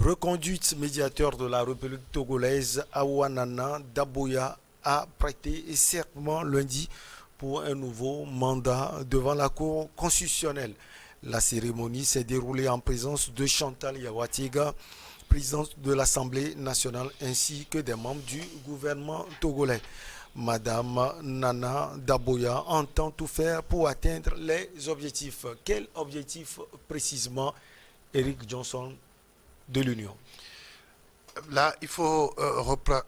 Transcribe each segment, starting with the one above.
Reconduite, médiateur de la République togolaise, Aouanana Daboya a prêté serment lundi pour un nouveau mandat devant la Cour constitutionnelle. La cérémonie s'est déroulée en présence de Chantal Yawatiga, présidente de l'Assemblée nationale, ainsi que des membres du gouvernement togolais. Madame Nana Daboya entend tout faire pour atteindre les objectifs. Quel objectif précisément, Eric Johnson de l'Union? Là, il faut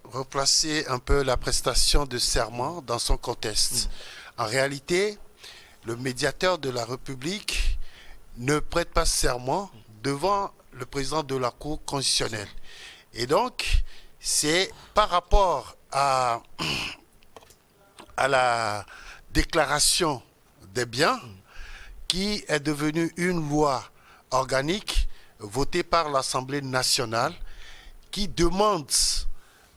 replacer un peu la prestation de serment dans son contexte. En réalité, le médiateur de la République ne prête pas serment devant le président de la Cour constitutionnelle. Et donc, c'est par rapport à la déclaration des biens qui est devenue une loi organique votée par l'Assemblée nationale qui demande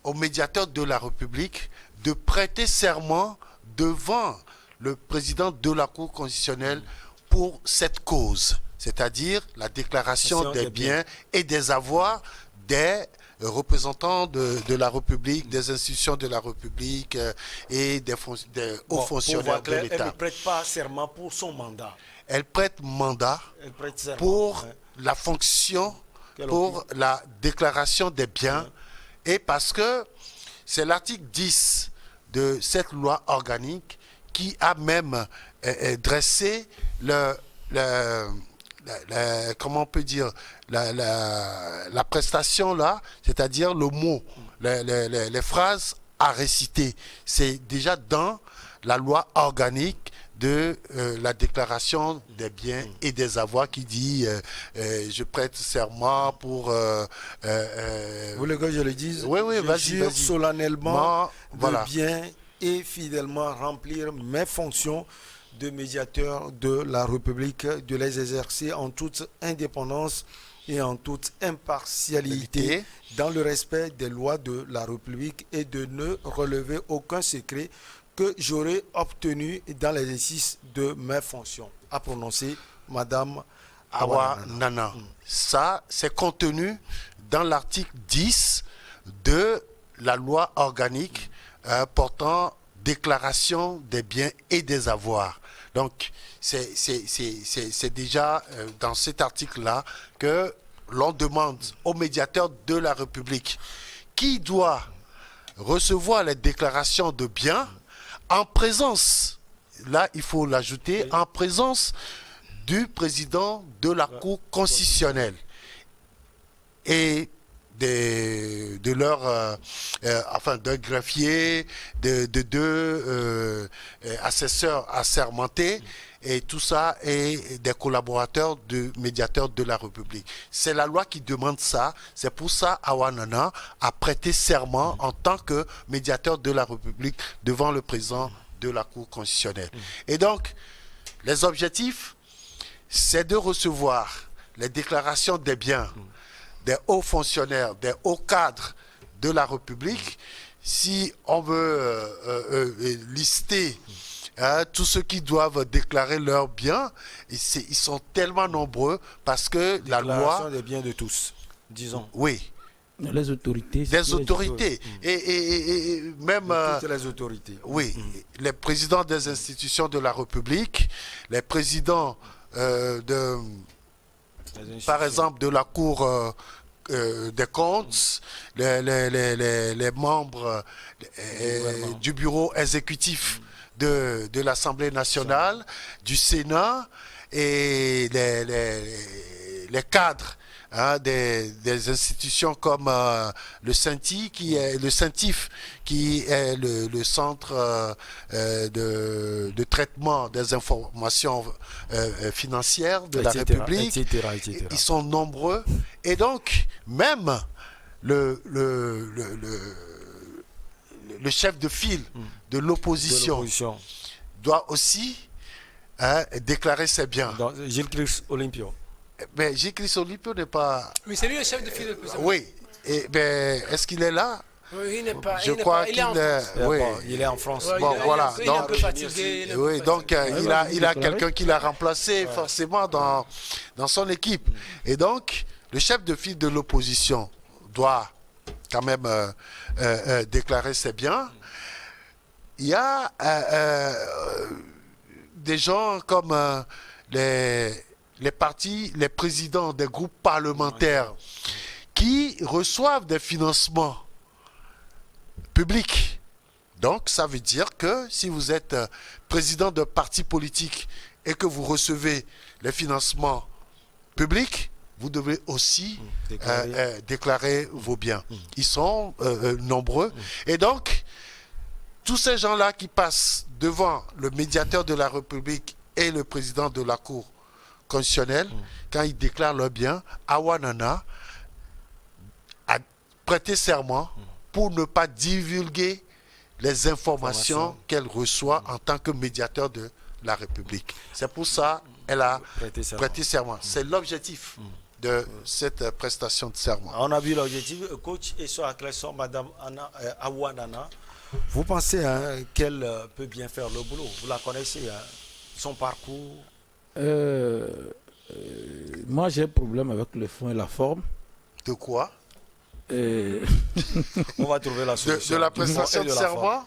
au médiateur de la République de prêter serment devant le président de la Cour constitutionnelle pour cette cause, c'est-à-dire la déclaration des biens et des avoirs des représentants de la République, des institutions de la République et des hauts fonctionnaires de l'État. Elle ne prête pas serment pour son mandat. Elle prête mandat pour la fonction, pour la déclaration des biens, et parce que c'est l'article 10 de cette loi organique qui a même dressé comment on peut dire, la prestation là, c'est-à-dire le mot, les phrases à réciter. C'est déjà dans la loi organique de la déclaration des biens et des avoirs qui dit je prête serment pour... vous voulez que je le dise? Oui, oui, vas-y. Je jure solennellement voilà. De bien et fidèlement remplir mes fonctions de médiateur de la République, de les exercer en toute indépendance et en toute impartialité, dans le respect des lois de la République, et de ne relever aucun secret que j'aurai obtenu dans l'exercice de mes fonctions, a prononcé Madame Aouanana. Ça, c'est contenu dans l'article 10 de la loi organique portant déclaration des biens et des avoirs. Donc, c'est déjà dans cet article-là que l'on demande au médiateur de la République qui doit recevoir les déclarations de biens en présence, là il faut l'ajouter, en présence du président de la Cour constitutionnelle et de leur, enfin d'un greffier, de deux assesseurs assermentés, et tout ça, et des collaborateurs du médiateur de la République. C'est la loi qui demande ça. C'est pour ça Aouanana a prêté serment en tant que médiateur de la République devant le président de la Cour constitutionnelle. Et donc, les objectifs, c'est de recevoir les déclarations des biens des hauts fonctionnaires, des hauts cadres de la République. Si on veut lister tous ceux qui doivent déclarer leurs biens, ils sont tellement nombreux parce que la loi... Déclaration des biens de tous, disons. Oui. Les autorités. Des autorités. Et même... toutes les autorités. Oui. Les présidents des institutions de la République, les présidents par exemple de la Cour des comptes, les membres du bureau exécutif de l'Assemblée nationale, du Sénat, et les cadres des institutions comme le CENTI, le CENTIF, qui est le centre de traitement des informations financières de la République, etc. Ils sont nombreux, et donc même le chef de file de l'opposition doit aussi déclarer ses biens. Gilles-Christ Olympio. Mais Gilles-Christ Olympio n'est pas... Mais c'est lui le chef de file de l'opposition. Oui. Est-ce qu'il est là? Oui, il n'est pas. Je crois qu'il est... Oui, il est en France. Bon, voilà. Il est un peu fatigué. Oui, donc il a quelqu'un qui l'a remplacé forcément dans son équipe. Et donc, le chef de file de l'opposition doit quand même déclarer ses biens. Il y a des gens comme les partis, les présidents des groupes parlementaires qui reçoivent des financements publics. Donc, ça veut dire que si vous êtes président de parti politique et que vous recevez les financements publics, vous devez aussi déclarer vos biens. Ils sont nombreux. Et donc, tous ces gens-là qui passent devant le médiateur de la République et le président de la Cour constitutionnelle, quand ils déclarent leurs biens, Awa Nana a prêté serment pour ne pas divulguer les informations qu'elle reçoit en tant que médiateur de la République. C'est pour ça qu'elle a prêté serment. C'est l'objectif de cette prestation de serment. On a vu l'objectif. Coach et sur la question, Madame Awa Nana, vous pensez qu'elle peut bien faire le boulot? Vous la connaissez, son parcours? Moi, j'ai un problème avec le fond et la forme. De quoi? On va trouver la solution. De la prestation de serment?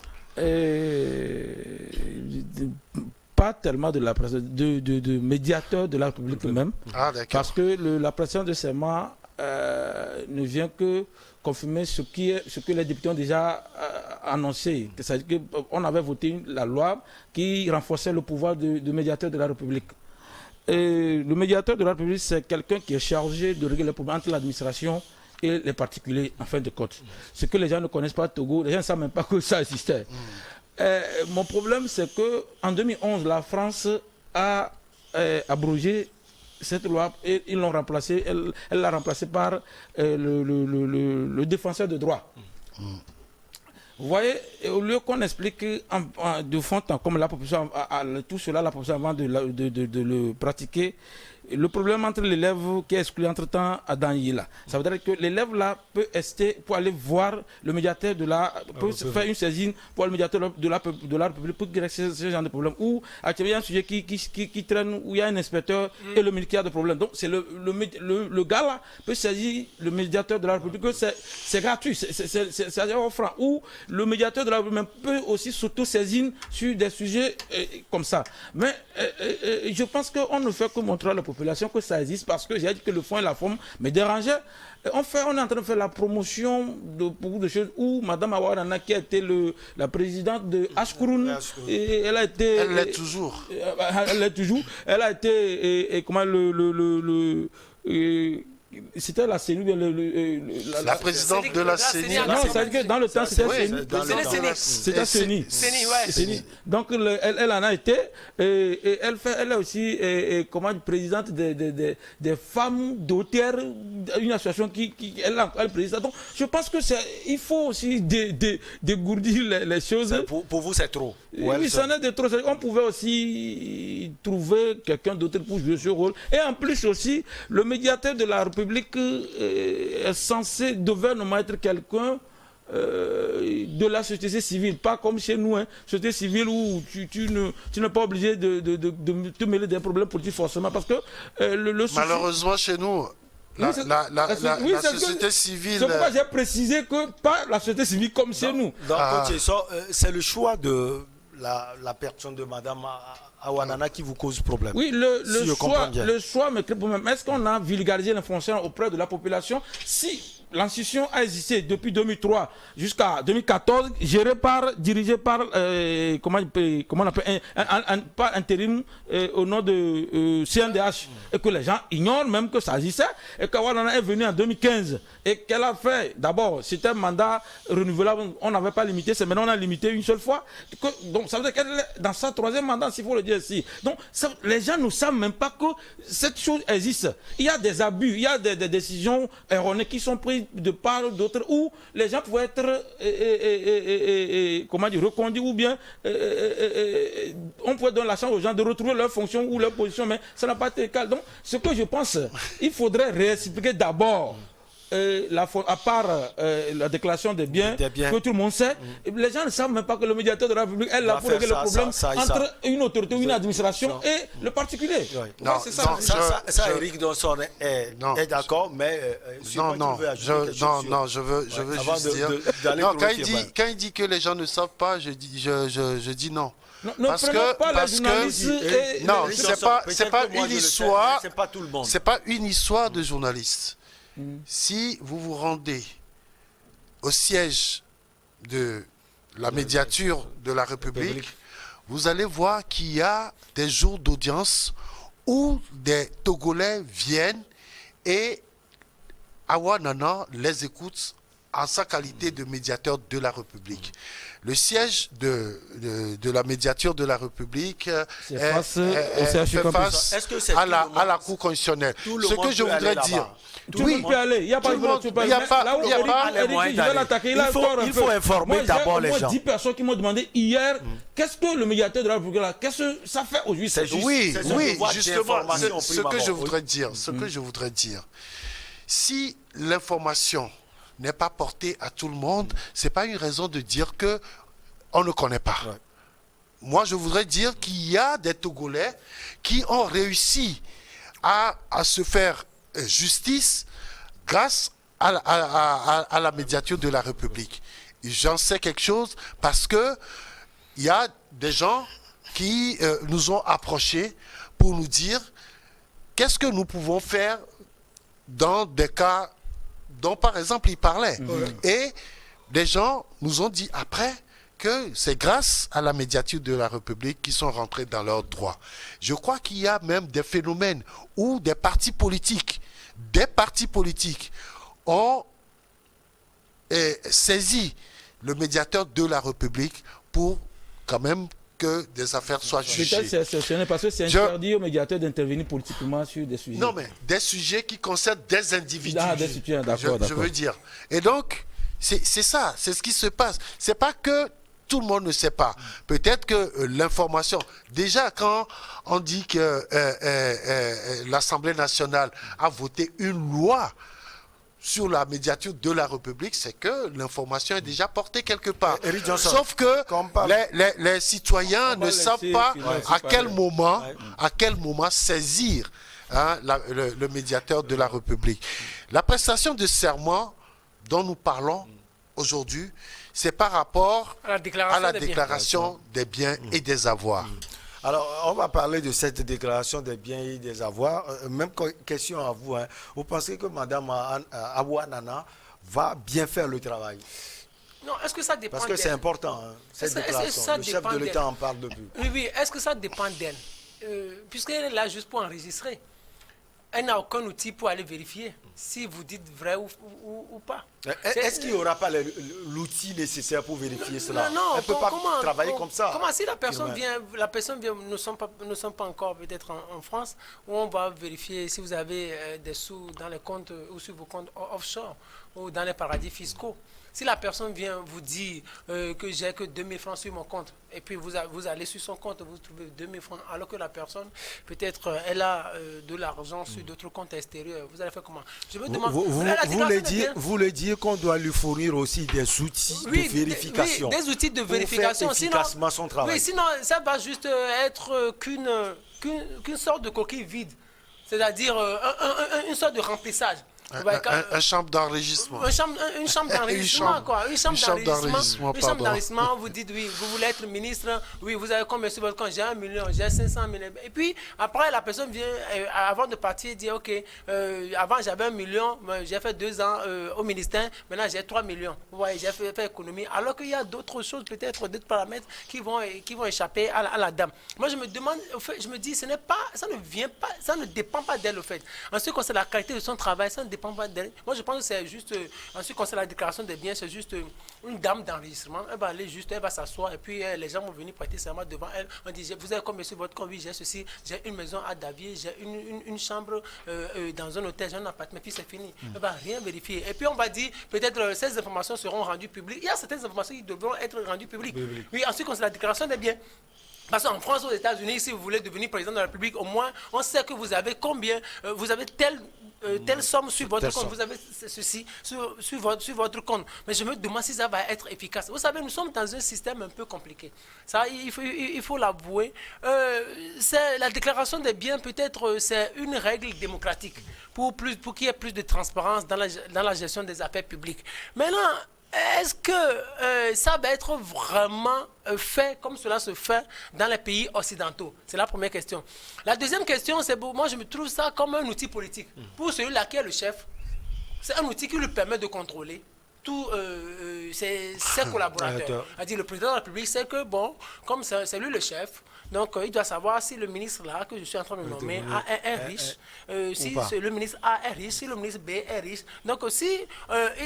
Pas tellement de la prestation, de médiateur de la République même. Ah, d'accord. Parce que la prestation de serment ne vient que confirmer ce que les députés ont déjà annoncé. C'est-à-dire qu'on avait voté la loi qui renforçait le pouvoir de médiateur de la République. Et le médiateur de la République, c'est quelqu'un qui est chargé de régler les problèmes entre l'administration et les particuliers, en fin de compte. Ce que les gens ne connaissent pas, Togo, les gens ne savent même pas que ça existait. Mon problème, c'est qu'en 2011, la France a abrogé cette loi et ils l'ont remplacée, elle l'a remplacée par le défenseur de droit. Vous voyez, au lieu qu'on explique de fond en comble la population, tout cela, la population avant de le pratiquer, le problème entre l'élève qui est exclu entre-temps à Daniela, ça veut dire que l'élève là peut rester pour aller voir le médiateur peut faire une saisine pour le médiateur de la République pour régler ce genre de problème. Ou actuellement il y a un sujet qui traîne où il y a un inspecteur et le ministère qui a des problèmes. Donc c'est le gars là peut saisir le médiateur de la République, c'est gratuit, c'est offrant. Ou le médiateur de la République peut aussi s'auto-saisir sur des sujets comme ça. Mais je pense qu'on ne fait que montrer à la population que ça existe parce que j'ai dit que le fond et la forme me dérangeaient. On est en train de faire la promotion de beaucoup de choses où Mme Awa Nana, qui a été la présidente de Ashkouroun, elle a été... Elle l'est toujours. Elle l'est toujours. Elle a été... comment c'était la CENI, la présidente de la CENI. Non, c'est-à-dire que dans le temps, c'était CENI. C'était CENI. Donc, elle en a été. Et elle est aussi présidente des femmes d'auteurs, une association qui elle préside. Donc, je pense qu'il faut aussi dégourdir les choses. Pour vous, c'est trop. Oui, c'en est de trop. On pouvait aussi trouver quelqu'un d'autre pour jouer ce rôle. Et en plus aussi, le médiateur de la République est censé, devait normalement être quelqu'un de la société civile, pas comme chez nous, société civile où tu n'es pas obligé de te mêler des problèmes politiques forcément, parce que malheureusement chez nous, la société civile... C'est pourquoi j'ai précisé que pas la société civile comme chez nous. Donc, c'est le choix de la personne de Mme Awa Nana qui vous cause problème. Oui, le choix me crée problème. Est-ce qu'on a vulgarisé l'information auprès de la population? Si l'institution a existé depuis 2003 jusqu'à 2014, dirigée par, comment on appelle, par intérim au nom de CNDH, et que les gens ignorent même que ça existait, et qu'Awa Nana est venue en 2015, et qu'elle a fait, d'abord, c'était un mandat renouvelable, on n'avait pas limité, c'est maintenant on a limité une seule fois, donc ça veut dire qu'elle est dans sa troisième mandat, s'il faut le dire ici. Donc les gens ne savent même pas que cette chose existe. Il y a des abus, il y a des décisions erronées qui sont prises de part d'autres où les gens pouvaient être reconduits ou bien on pouvait donner la chance aux gens de retrouver leur fonction ou leur position, mais ça n'a pas été le cas. Donc ce que je pense, il faudrait réexpliquer d'abord à part la déclaration des biens, que tout le monde sait, les gens ne savent même pas que le médiateur de la République est là pour régler le problème entre une autorité ou une administration et le particulier. Non, c'est ça. Ça, Eric Donson est d'accord, mais je veux juste dire. Quand il dit que les gens ne savent pas, je dis non. Non, c'est pas une histoire. C'est pas tout le monde. C'est pas une histoire de journaliste. Si vous vous rendez au siège de la médiature de la République, vous allez voir qu'il y a des jours d'audience où des Togolais viennent et Awa Nana les écoute en sa qualité de médiateur de la République. Le siège de la médiature de la République fait face à la Cour constitutionnelle. Ce que je voudrais dire... Tout le monde peut aller. Il n'y a pas de il faut informer d'abord les gens. Moi, 10 personnes qui m'ont demandé hier, qu'est-ce que le médiateur de la République, qu'est-ce que ça fait aujourd'hui? Oui, justement, ce que je voudrais dire, si l'information n'est pas portée à tout le monde, ce n'est pas une raison de dire qu'on ne connaît pas. Ouais. Moi, je voudrais dire qu'il y a des Togolais qui ont réussi à se faire justice grâce à la médiature de la République. J'en sais quelque chose parce que il y a des gens qui nous ont approchés pour nous dire qu'est-ce que nous pouvons faire dans des cas dont, par exemple, il parlait. Et des gens nous ont dit après que c'est grâce à la médiature de la République qu'ils sont rentrés dans leurs droits. Je crois qu'il y a même des phénomènes où des partis politiques ont saisi le médiateur de la République pour quand même que des affaires soient jugées. Peut-être c'est exceptionnel parce que c'est interdit aux médiateurs d'intervenir politiquement sur des sujets. Non, mais des sujets qui concernent des individus. Je veux dire. Et donc, c'est ça, c'est ce qui se passe. C'est pas que tout le monde ne sait pas. Peut-être que l'information... Déjà, quand on dit que l'Assemblée nationale a voté une loi sur la médiature de la République, c'est que l'information est déjà portée quelque part. Sauf que les citoyens ne savent pas à quel moment saisir le médiateur de la République. La prestation de serment dont nous parlons aujourd'hui, c'est par rapport à la déclaration des biens et des avoirs. Alors, on va parler de cette déclaration des biens et des avoirs. Même question à vous. Vous pensez que Mme Awa Nana va bien faire le travail? Non, est-ce que ça dépend d'elle? Parce que c'est important, cette déclaration. Le chef de l'État en parle depuis. Oui, est-ce que ça dépend d'elle? Puisqu'elle est là juste pour enregistrer. Elle n'a aucun outil pour aller vérifier si vous dites vrai ou pas. Est-ce qu'il n'y aura pas l'outil nécessaire pour vérifier cela? Non, elle ne peut pas travailler comme ça. Comment si la personne vient, nous ne sommes pas encore peut-être en France, où on va vérifier si vous avez des sous dans les comptes ou sur vos comptes offshore ou dans les paradis fiscaux. Si la personne vient vous dire que j'ai que 2000 francs sur mon compte, et puis vous allez sur son compte, vous trouvez 2000 francs, alors que la personne, peut-être, elle a de l'argent sur d'autres comptes extérieurs, vous allez faire comment? Je me demande... Vous voulez dire qu'on doit lui fournir aussi des outils de vérification? Oui, des outils de vérification. Pour faire efficacement son travail. Oui, sinon, ça va juste être qu'une sorte de coquille vide. C'est-à-dire une sorte de remplissage. Un chambre d'enregistrement. Une chambre d'enregistrement, quoi. Une chambre d'enregistrement, vous dites, oui, vous voulez être ministre, oui, vous avez combien sur votre compte? J'ai 1 million, j'ai 500 000. Et puis, après, la personne vient, avant de partir, dire, OK, avant j'avais 1 million, j'ai fait 2 ans au ministère, maintenant j'ai 3 millions. Vous voyez, j'ai fait économie. Alors qu'il y a d'autres choses, peut-être, d'autres paramètres qui vont échapper à la dame. Moi, je me demande, je me dis, ça ne dépend pas d'elle, au fait. En ce qui concerne la qualité de son travail, ça ne dépend pas d'elle. Moi, je pense que c'est juste, en ce qui concerne la déclaration des biens, c'est juste une dame d'enregistrement. Elle va aller juste, elle va s'asseoir et puis les gens vont venir prêter serment devant elle. On dit, vous avez combien sur votre compte? Oui, j'ai ceci, j'ai une maison à Davier, j'ai une chambre dans un hôtel, j'ai un appartement, puis c'est fini. Elle va rien vérifier. Et puis on va dire, peut-être ces informations seront rendues publiques. Il y a certaines informations qui devront être rendues publiques. Oui, en ce qui concerne la déclaration des biens. Parce qu'en France, aux États-Unis, si vous voulez devenir président de la République, au moins, on sait que vous avez combien, vous avez telle somme sur votre compte, vous avez ceci sur votre compte. Mais je me demande si ça va être efficace. Vous savez, nous sommes dans un système un peu compliqué. Ça, il faut l'avouer. La déclaration des biens, peut-être, c'est une règle démocratique pour qu'il y ait plus de transparence dans la gestion des affaires publiques. Maintenant, est-ce que ça va être vraiment fait comme cela se fait dans les pays occidentaux? C'est la première question. La deuxième question, c'est moi je me trouve ça comme un outil politique. Pour celui-là qui est le chef, c'est un outil qui lui permet de contrôler tous ses collaborateurs. C'est-à-dire le président de la République sait que, bon, comme c'est lui le chef, donc il doit savoir si le ministre là que je suis en train de nommer est riche, si le ministre A est riche, si le ministre B est riche. Donc si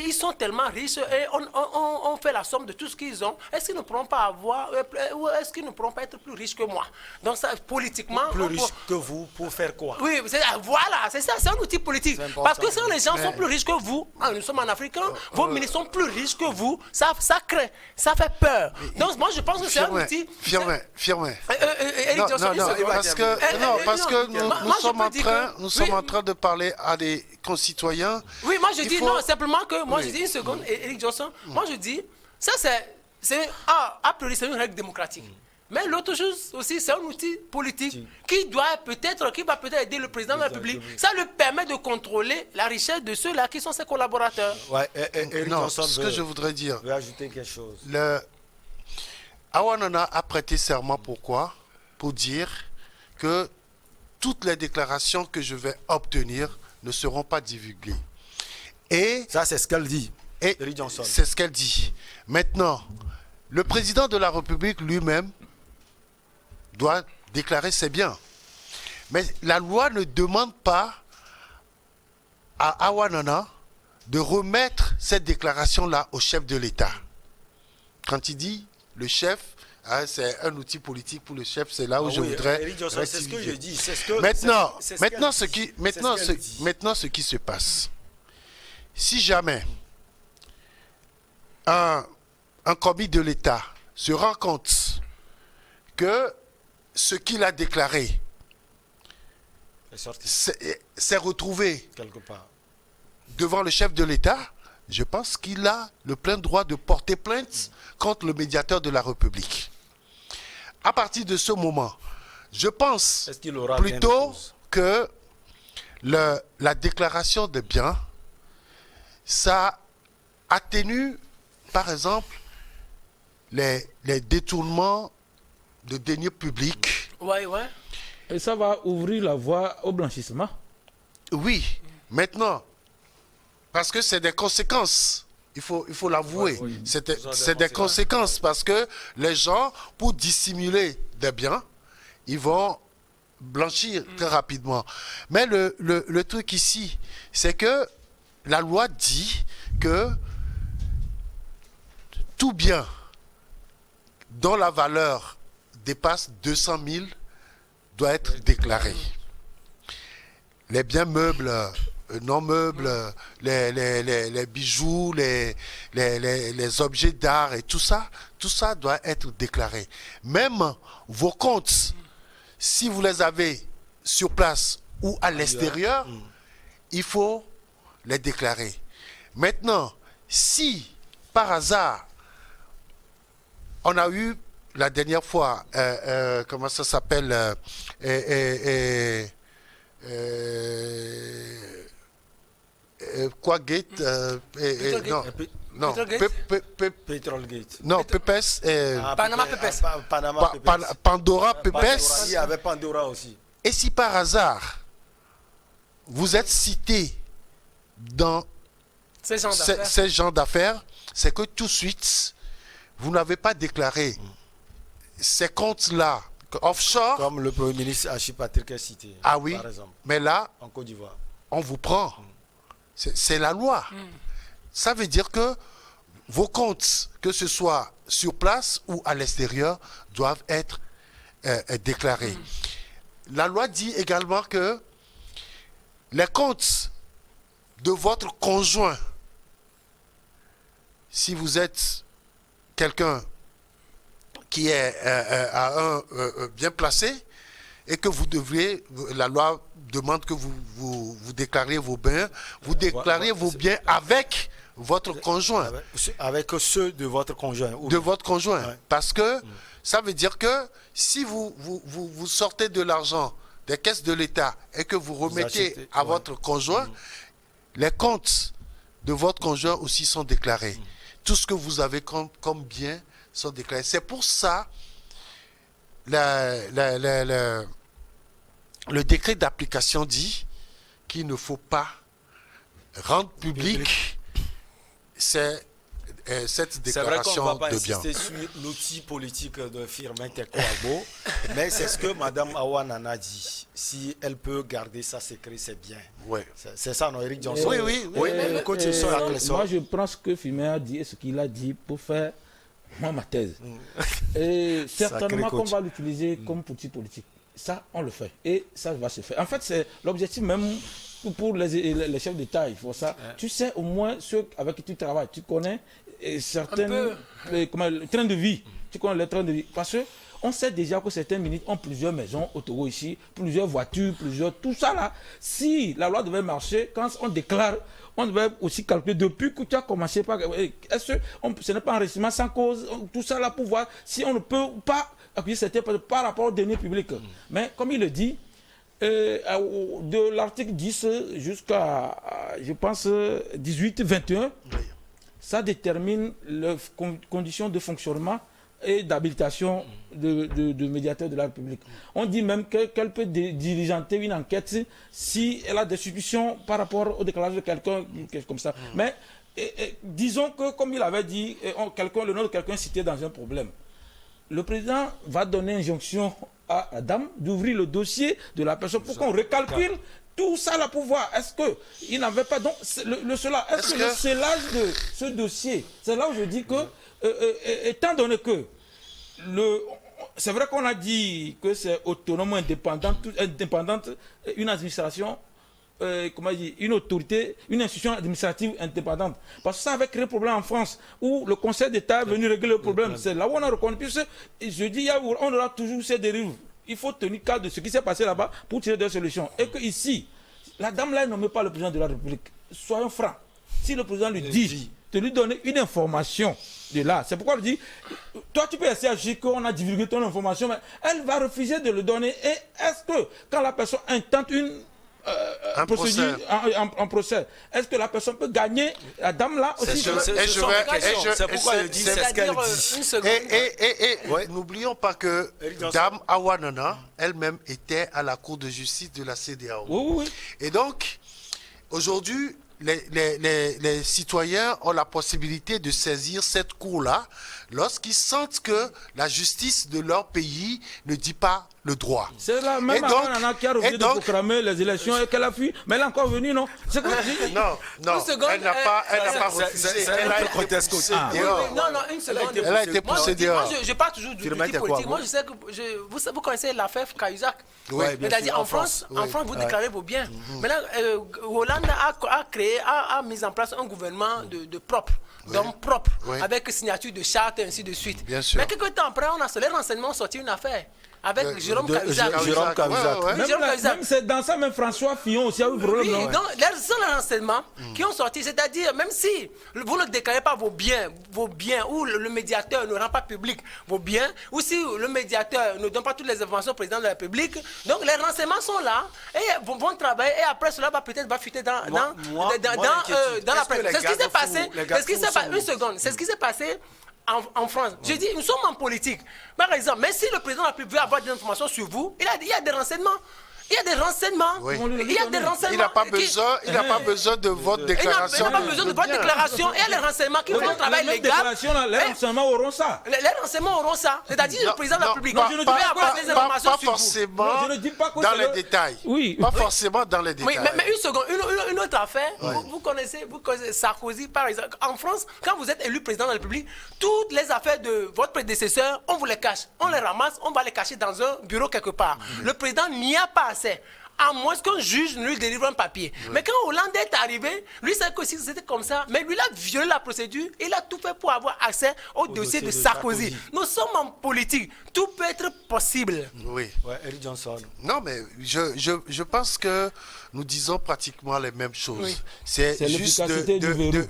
ils sont tellement riches et on fait la somme de tout ce qu'ils ont, est-ce qu'ils ne pourront pas avoir, ou est-ce qu'ils ne pourront pas être plus riches que moi? Donc ça, politiquement... Plus riches que vous, pour faire quoi? Oui, voilà, c'est ça, c'est un outil politique. Parce que si les gens sont plus riches que vous, nous sommes en Afrique, vos ministres sont plus riches que vous, ça crée, ça fait peur. Donc moi je pense que c'est un outil... Firmin. Parce que nous sommes en train de parler à des concitoyens. Oui, moi je dis non, simplement que moi je dis une seconde, Eric Johnson, moi je dis, ça c'est a priori c'est une règle démocratique. Mais l'autre chose aussi, c'est un outil politique qui va peut-être aider le président de la République. Ça lui permet de contrôler la richesse de ceux-là qui sont ses collaborateurs. Ouais, non, ce que je voudrais dire. Je vais ajouter quelque chose. Awa Nana a prêté serment pourquoi? Pour dire que toutes les déclarations que je vais obtenir ne seront pas divulguées. Et ça, c'est ce qu'elle dit. C'est ce qu'elle dit. Maintenant, le président de la République lui-même doit déclarer ses biens. Mais la loi ne demande pas à Awa Nana de remettre cette déclaration-là au chef de l'État. Quand il dit le chef, c'est un outil politique pour le chef, c'est là où je voudrais... C'est ce que je dis. Maintenant, ce qui se passe, si jamais un commis de l'État se rend compte que ce qu'il a déclaré s'est retrouvé quelque part devant le chef de l'État, je pense qu'il a le plein droit de porter plainte contre le médiateur de la République. À partir de ce moment, je pense plutôt que la déclaration de biens, ça atténue, par exemple, les détournements de deniers publics. Ouais. Et ça va ouvrir la voie au blanchissement? Oui, maintenant, parce que c'est des conséquences. Il faut l'avouer. Oui. C'est des conséquences parce que les gens, pour dissimuler des biens, ils vont blanchir très rapidement. Mais le truc ici, c'est que la loi dit que tout bien dont la valeur dépasse 200 000 doit être déclaré. Les biens meubles, non meubles, les bijoux, les objets d'art et tout ça doit être déclaré. Même vos comptes, si vous les avez sur place ou à l'extérieur, il faut les déclarer. Maintenant, si par hasard, on a eu la dernière fois, comment ça s'appelle, quoi Gate non, Petrolgate. Non, Pepes. Panama Pepes. Pandora Pepes. Il y avait Pandora aussi. Et si par hasard, vous êtes cité dans ces genres d'affaires, c'est que tout de suite, vous n'avez pas déclaré ces comptes-là offshore. Comme le Premier ministre Achille Patrick est cité. Ah oui, par exemple, mais là, en Côte d'Ivoire, on vous prend. C'est la loi. Ça veut dire que vos comptes, que ce soit sur place ou à l'extérieur, doivent être déclarés. La loi dit également que les comptes de votre conjoint, si vous êtes quelqu'un qui est bien placé et que vous devriez, la loi demande que vous déclariez vos biens, vous déclariez vos biens avec votre conjoint. Avec ceux de votre conjoint. De votre conjoint. Ouais. Parce que ça veut dire que si vous sortez de l'argent des caisses de l'État et que vous remettez à votre conjoint, les comptes de votre conjoint aussi sont déclarés. Tout ce que vous avez comme bien sont déclarés. C'est pour ça le décret d'application dit qu'il ne faut pas rendre public cette déclaration de biens. C'est vrai qu'on ne va pas insister sur l'outil politique de Firmin Teko Agbo, mais c'est ce que Mme Awa Nana dit. Si elle peut garder ça secret, c'est bien. Ouais. C'est ça, non, Eric Johnson? Oui. Moi, je prends ce que Firmin a dit et ce qu'il a dit pour faire ma thèse. Et certainement qu'on va l'utiliser comme outil politique. Ça, on le fait. Et ça va se faire. En fait, c'est l'objectif même pour les chefs d'État. Il faut ça. Tu sais au moins ceux avec qui tu travailles. Tu connais certains le train de vie. Tu connais le train de vie. Parce que on sait déjà que certains ministres ont plusieurs maisons au Togo ici, plusieurs voitures, tout ça là. Si la loi devait marcher, quand on déclare, on devait aussi calculer depuis que tu as commencé par... Est-ce que ce n'est pas un enregistrement sans cause, tout ça là pour voir si on ne peut pas accueillir certains par rapport aux deniers publics. Mais comme il le dit, de l'article 10 jusqu'à, je pense, 18-21, ça détermine les conditions de fonctionnement et d'habilitation de médiateur de la République. On dit même qu'elle peut diligenter une enquête si elle a des suspicions par rapport aux déclarations de quelqu'un, comme ça. Mais disons que, comme il avait dit, le nom de quelqu'un cité dans un problème. Le président va donner injonction à la dame d'ouvrir le dossier de la personne pour qu'on recalcule tout ça là pour voir. Est-ce qu'il n'avait pas... Donc, est-ce que le scellage de ce dossier, c'est là où je dis que, étant donné que c'est vrai qu'on a dit que c'est autonome, indépendante, une administration, une autorité, une institution administrative indépendante. Parce que ça avait créé problème en France, où le Conseil d'État est venu régler le problème. C'est là où on a reconnu. Puis je dis, on aura toujours ces dérives. Il faut tenir compte de ce qui s'est passé là-bas pour tirer des solutions. Et que ici, la dame là, elle nomme pas le président de la République. Soyons francs. Si le président lui dit de lui donner une information de là, c'est pourquoi je dis, toi tu peux essayer à dire qu'on a divulgué ton information, mais elle va refuser de le donner. Et est-ce que quand la personne intente un procès, est-ce que la personne peut gagner la dame là aussi? C'est pourquoi je dis c'est ce qu'elle dit. Et n'oublions pas que Dame Awa Nana elle-même était à la Cour de justice de la CEDEAO. Oui. Et donc, aujourd'hui, les citoyens ont la possibilité de saisir cette cour-là lorsqu'ils sentent que la justice de leur pays ne dit pas le droit. C'est la même Nana qui a refusé de proclamer les élections et qu'elle a fui, mais elle est encore venue, non? Non, elle n'a pas refusé. Elle a été poussée dehors. Non, une seconde. Elle a été poussée dehors. Moi, je parle toujours du politique. Moi, je sais que vous connaissez l'affaire Cahuzac. C'est-à-dire, en France, vous déclarez vos biens. Maintenant, Hollande a mis en place un gouvernement de propre, d'hommes propres, avec signature de charte et ainsi de suite. Mais quelques temps après, on a les renseignements sorti une affaire avec Jérôme Cahuzac. Même c'est dans ça, même François Fillon aussi a eu problème. Oui, donc ce sont les renseignements qui ont sorti, c'est-à-dire même si vous ne déclarez pas vos biens, ou le médiateur ne rend pas public vos biens, ou si le médiateur ne donne pas toutes les informations au président de la République, donc les renseignements sont là et vont travailler et après cela va peut-être fuiter dans la presse. C'est ce qui s'est passé. Une seconde, c'est ce qui s'est passé en France. Je dis, nous sommes en politique. Par exemple, mais si le président de la République veut avoir des informations sur vous, il y a des renseignements. Il y a des renseignements. Oui. Il y a des renseignements. Il n'a pas besoin de votre déclaration. Il n'a pas besoin de votre déclaration. Il y a les renseignements qui font un travail légal. Les renseignements auront ça. Les renseignements auront ça. C'est-à-dire le président de la République. Je ne devais avoir des informations sur vous. Pas forcément dans les détails. Oui. Pas forcément dans les détails. Mais une seconde, une autre affaire. Vous connaissez Sarkozy, par exemple. En France, quand vous êtes élu président de la République, toutes les affaires de votre prédécesseur, on vous les cache. On les ramasse, on va les cacher dans un bureau quelque part. Le président n'y a pas assez. à moins qu'un juge ne lui délivre un papier. Mais quand Hollande est arrivé, lui savait que c'était comme ça, mais lui il a violé la procédure, il a tout fait pour avoir accès au dossier de Sarkozy. Nous sommes en politique, tout peut être possible. Oui. Ouais, Eric Johnson. Non, mais je pense que nous disons pratiquement les mêmes choses. Oui. C'est juste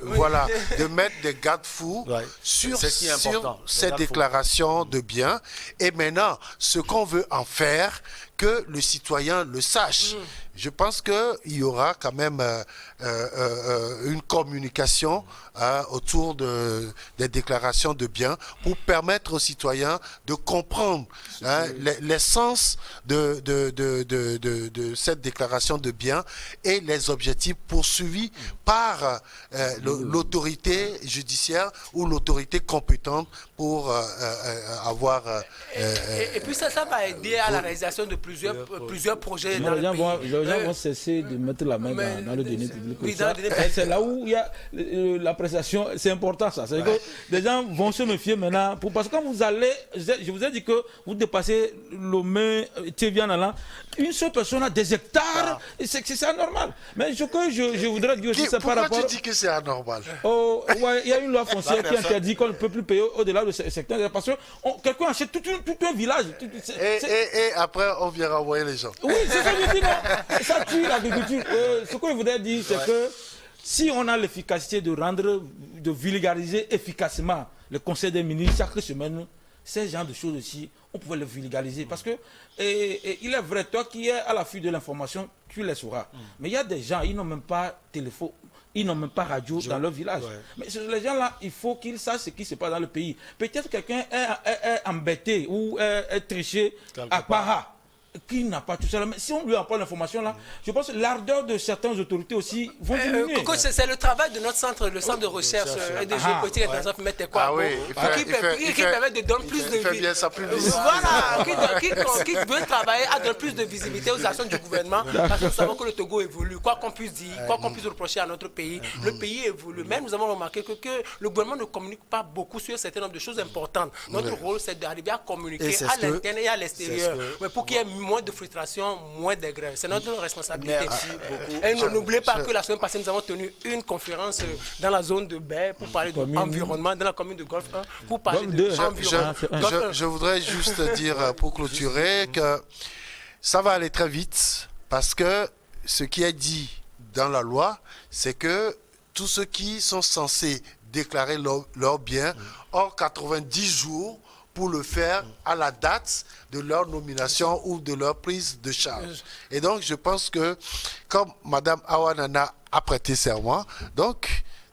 voilà, de mettre des garde-fous sur ces déclarations de biens. Et maintenant, ce qu'on veut en faire, que le citoyen le sache. Je pense qu'il y aura quand même une communication autour des déclarations de biens pour permettre aux citoyens de comprendre l'essence de cette déclaration de biens et les objectifs poursuivis par l'autorité judiciaire ou l'autorité compétente pour avoir... et puis ça va aider à la réalisation de plusieurs projets dans le pays. Les gens vont cesser de mettre la main dans le denier public. C'est là où il y a l'appréciation, c'est important ça. C'est que les gens vont se méfier maintenant. Parce que quand vous allez, je vous ai dit que vous dépassez Lomé, Thévian, une seule personne a des hectares, c'est anormal. Mais ce que je voudrais dire aussi, c'est par rapport... Pourquoi tu dis que c'est anormal? Il y a une loi foncière qui interdit qu'on ne peut plus payer au-delà de ce secteur. Parce que quelqu'un achète tout un village. Et après, on vient renvoyer les gens. Oui, c'est ça que je dis. Ça tue l'agriculture. Ce que je voudrais dire, c'est que si on a l'efficacité de vulgariser efficacement le Conseil des ministres chaque semaine, ces genres de choses aussi, on pouvait le vulgariser. Parce que, il est vrai, toi qui es à l'affût de l'information, tu les sauras. Mais il y a des gens, ils n'ont même pas téléphone, ils n'ont même pas radio dans leur village. Mais les gens-là, il faut qu'ils sachent ce qui se passe dans le pays. Peut-être quelqu'un est embêté ou est triché à Para, qui n'a pas tout ça. Mais si on lui apprend l'information là, je pense que l'ardeur de certaines autorités aussi vont diminuer. C'est le travail de notre centre, le centre de recherche et de géopolitique internationale, qui permet de donner plus de visibilité. Voilà, qui veut travailler à donner plus de visibilité aux actions du gouvernement, parce que nous savons que le Togo évolue. Quoi qu'on puisse dire, quoi qu'on puisse reprocher à notre pays, le pays évolue. Même nous avons remarqué que le gouvernement ne communique pas beaucoup sur un certain nombre de choses importantes. Notre rôle, c'est d'arriver à communiquer à l'interne et à l'extérieur, pour qu'il y ait moins de frustration, moins de grève. C'est notre responsabilité. Merci beaucoup. Et n'oubliez pas que la semaine passée, nous avons tenu une conférence dans la zone de Baie pour parler de l'environnement, dans la commune de Golfe 1, pour parler de l'environnement. Je voudrais juste dire, pour clôturer, que ça va aller très vite, parce que ce qui est dit dans la loi, c'est que tous ceux qui sont censés déclarer leurs biens ont 90 jours pour le faire à la date de leur nomination ou de leur prise de charge. Et donc, je pense que, comme Mme Awanana a prêté serment, donc,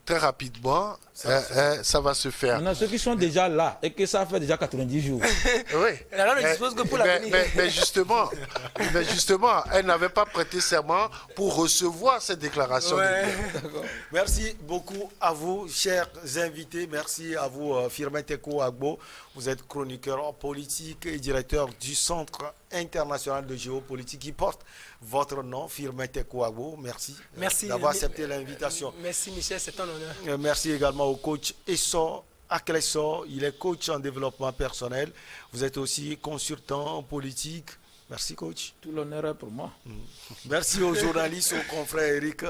très rapidement, ça va se faire. Maintenant, ceux qui sont déjà là et que ça fait déjà 90 jours. Oui. Alors, on dispose que pour mais justement, elle n'avait pas prêté serment pour recevoir cette déclaration. Merci beaucoup à vous, chers invités. Merci à vous, Firmin Teko Agbo. Vous êtes chroniqueur politique et directeur du Centre international de géopolitique qui porte votre nom, Firmin Teko Agbo. Merci d'avoir accepté l'invitation. Merci, Michel, c'est un honneur. Merci également au coach Esso Aklesso. Il est coach en développement personnel. Vous êtes aussi consultant politique. Merci, coach. Tout l'honneur est pour moi. Merci aux journalistes, au confrère Eric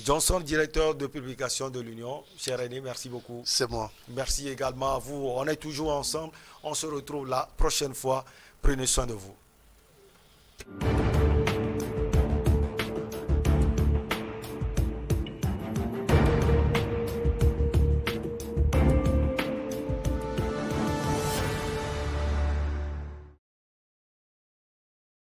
Johnson, directeur de publication de l'Union. Cher René, merci beaucoup. C'est moi. Merci également à vous. On est toujours ensemble. On se retrouve la prochaine fois. Prenez soin de vous.